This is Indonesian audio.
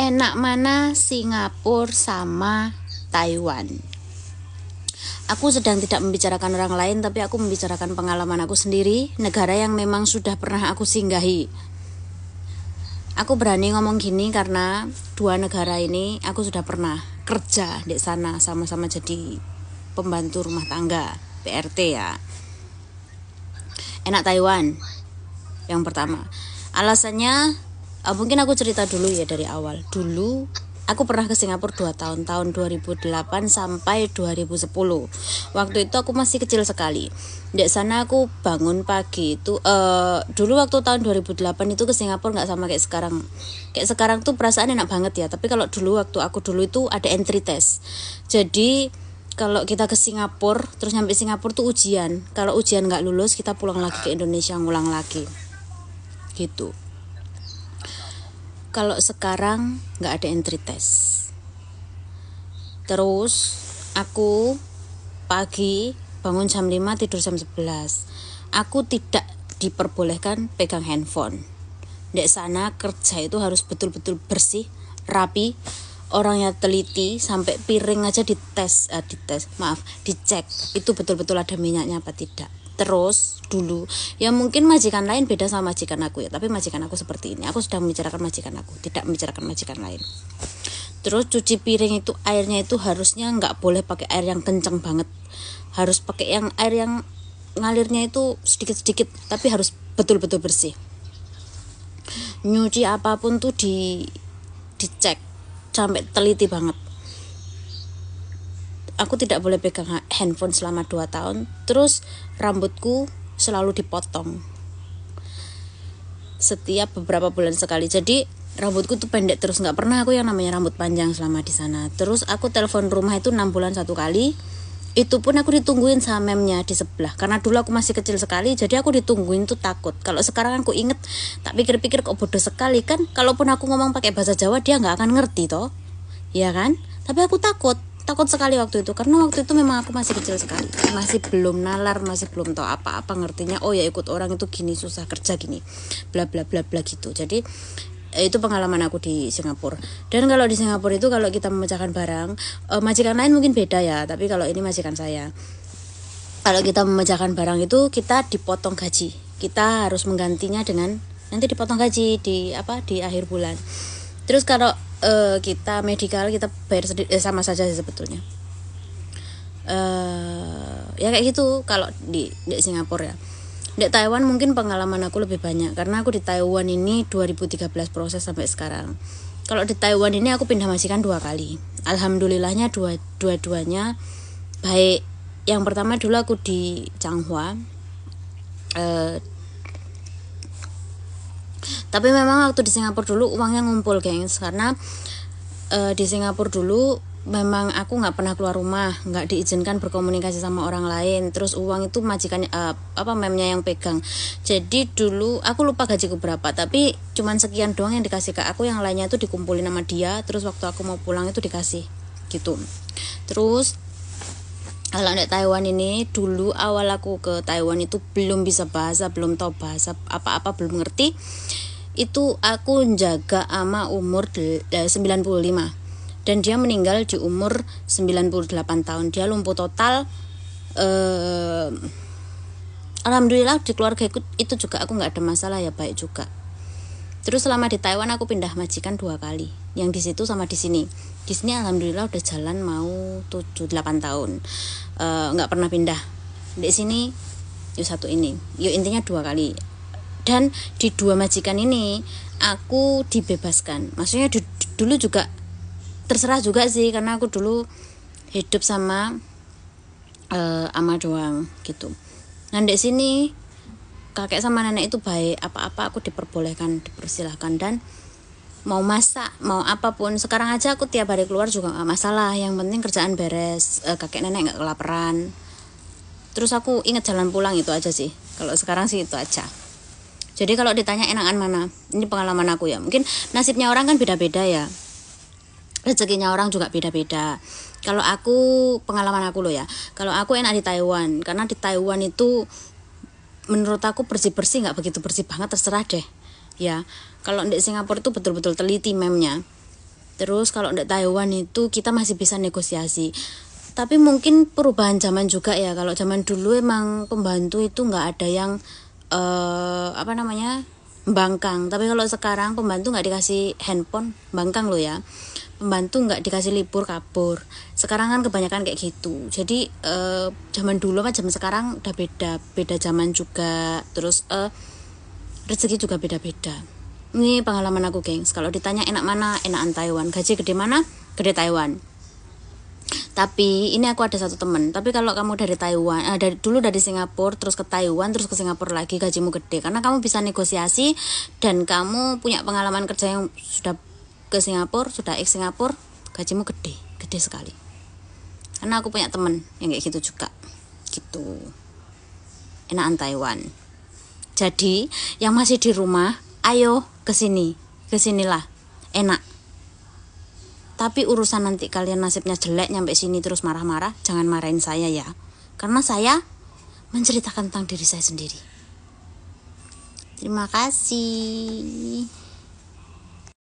Enak mana Singapura sama Taiwan? Aku sedang tidak membicarakan orang lain, tapi aku membicarakan pengalaman aku sendiri, negara yang memang sudah pernah aku singgahi. Aku berani ngomong gini karena dua negara ini aku sudah pernah kerja di sana, sama-sama jadi pembantu rumah tangga, PRT ya. Enak Taiwan yang pertama. Alasannya mungkin aku cerita dulu ya dari awal. Dulu aku pernah ke Singapura 2 tahun, tahun 2008 sampai 2010. Waktu itu aku masih kecil sekali. Di sana aku bangun pagi itu dulu waktu tahun 2008 itu ke Singapura nggak sama kayak sekarang. Kayak sekarang tuh perasaan enak banget ya. Tapi kalau dulu waktu aku dulu itu ada entry test. Jadi kalau kita ke Singapura terus nyampe Singapura tuh ujian. Kalau ujian nggak lulus kita pulang lagi ke Indonesia ngulang lagi. Gitu. Kalau sekarang nggak ada entry test. Terus aku pagi bangun jam 5 tidur jam 11. Aku tidak diperbolehkan pegang handphone. Di sana kerja itu harus betul-betul bersih, rapi, orangnya teliti, sampai piring aja dicek itu betul-betul ada minyaknya apa tidak. Terus dulu ya mungkin majikan lain beda sama majikan aku ya, tapi majikan aku seperti ini. Aku sudah membicarakan majikan aku, tidak membicarakan majikan lain. Terus cuci piring itu airnya itu harusnya nggak boleh pakai air yang kencang banget, harus pakai yang air yang ngalirnya itu sedikit-sedikit, tapi harus betul-betul bersih. Nyuci apapun tuh dicek sampai teliti banget. Aku tidak boleh pegang handphone selama 2 tahun. Terus rambutku selalu dipotong setiap beberapa bulan sekali. Jadi rambutku tuh pendek terus, nggak pernah aku yang namanya rambut panjang selama di sana. Terus aku telepon rumah itu 6 bulan 1 kali. Itu pun aku ditungguin sama memnya di sebelah. Karena dulu aku masih kecil sekali, jadi aku ditungguin tuh takut. Kalau sekarang aku inget, tak pikir-pikir kok bodoh sekali kan. Kalaupun aku ngomong pakai bahasa Jawa dia nggak akan ngerti toh, ya kan? Tapi aku takut sekali waktu itu, karena waktu itu memang aku masih kecil sekali, masih belum nalar, masih belum tahu apa-apa ngertinya. Oh ya ikut orang itu gini, susah kerja gini, bla bla bla bla gitu. Jadi itu pengalaman aku di Singapura. Dan kalau di Singapura itu kalau kita memecahkan barang, majikan lain mungkin beda ya, tapi kalau ini majikan saya, kalau kita memecahkan barang itu kita dipotong gaji, kita harus menggantinya dengan nanti dipotong gaji di akhir bulan. Terus kalau kita medical kita bayar sama saja sih sebetulnya. Ya kayak gitu kalau di Singapura ya. Di Taiwan mungkin pengalaman aku lebih banyak karena aku di Taiwan ini 2013 proses sampai sekarang. Kalau di Taiwan ini aku pindah majikan 2 kali. Alhamdulillahnya dua-duanya baik. Yang pertama dulu aku di Changhua. Tapi memang waktu di Singapura dulu uangnya ngumpul gengs, karena di Singapura dulu memang aku nggak pernah keluar rumah, nggak diizinkan berkomunikasi sama orang lain. Terus uang itu majikannya memnya yang pegang. Jadi dulu aku lupa gajiku berapa, tapi cuman sekian doang yang dikasih ke aku, yang lainnya itu dikumpulin sama dia. Terus waktu aku mau pulang itu dikasih gitu. Terus kalau di Taiwan ini dulu awal aku ke Taiwan itu belum bisa bahasa, belum tahu bahasa apa-apa, belum ngerti. Itu aku jaga ama umur 95 dan dia meninggal di umur 98 tahun. Dia lumpuh total. Alhamdulillah di keluarga itu juga aku nggak ada masalah ya, baik juga. Terus selama di Taiwan aku pindah majikan 2 kali, yang di situ sama di sini. Di sini alhamdulillah udah jalan mau 7-8 tahun, nggak pernah pindah. Di sini yuk satu ini, yuk intinya 2 kali. Dan di 2 majikan ini aku dibebaskan. Maksudnya dulu juga terserah juga sih, karena aku dulu hidup sama ama doang gitu. Nah di sini kakek sama nenek itu baik, apa-apa aku diperbolehkan, dipersilahkan, dan mau masak, mau apapun. Sekarang aja aku tiap hari keluar juga gak masalah, yang penting kerjaan beres, kakek nenek gak kelaparan. Terus aku ingat jalan pulang, itu aja sih. Kalau sekarang sih itu aja. Jadi kalau ditanya enakan mana, ini pengalaman aku ya. Mungkin nasibnya orang kan beda-beda ya, rezekinya orang juga beda-beda. Kalau aku, pengalaman aku loh ya, kalau aku enak di Taiwan, karena di Taiwan itu menurut aku bersih-bersih, nggak begitu bersih banget, terserah deh ya. Kalau di Singapura itu betul-betul teliti memnya. Terus kalau di Taiwan itu kita masih bisa negosiasi. Tapi mungkin perubahan zaman juga ya. Kalau zaman dulu emang pembantu itu nggak ada yang bangkang. Tapi kalau sekarang pembantu nggak dikasih handphone, bangkang lo ya. Pembantu nggak dikasih libur, kabur. Sekarang kan kebanyakan kayak gitu. Jadi zaman dulu sama zaman sekarang udah beda zaman juga. Terus rezeki juga beda-beda. Ini pengalaman aku, gengs. Kalau ditanya enak mana, enakan Taiwan. Gaji gede mana? Gede Taiwan. Tapi ini aku ada satu teman. Tapi kalau kamu dari Taiwan, dulu dari Singapura, terus ke Taiwan, terus ke Singapura lagi, gajimu gede. Karena kamu bisa negosiasi dan kamu punya pengalaman kerja yang sudah ke Singapura, sudah Singapura, gajimu gede sekali. Karena aku punya teman yang kayak gitu juga. Gitu. Enakan Taiwan. Jadi yang masih di rumah, ayo kesinilah, enak. Tapi urusan nanti kalian nasibnya jelek nyampe sini terus marah-marah, jangan marahin saya ya, karena saya menceritakan tentang diri saya sendiri. Terima kasih.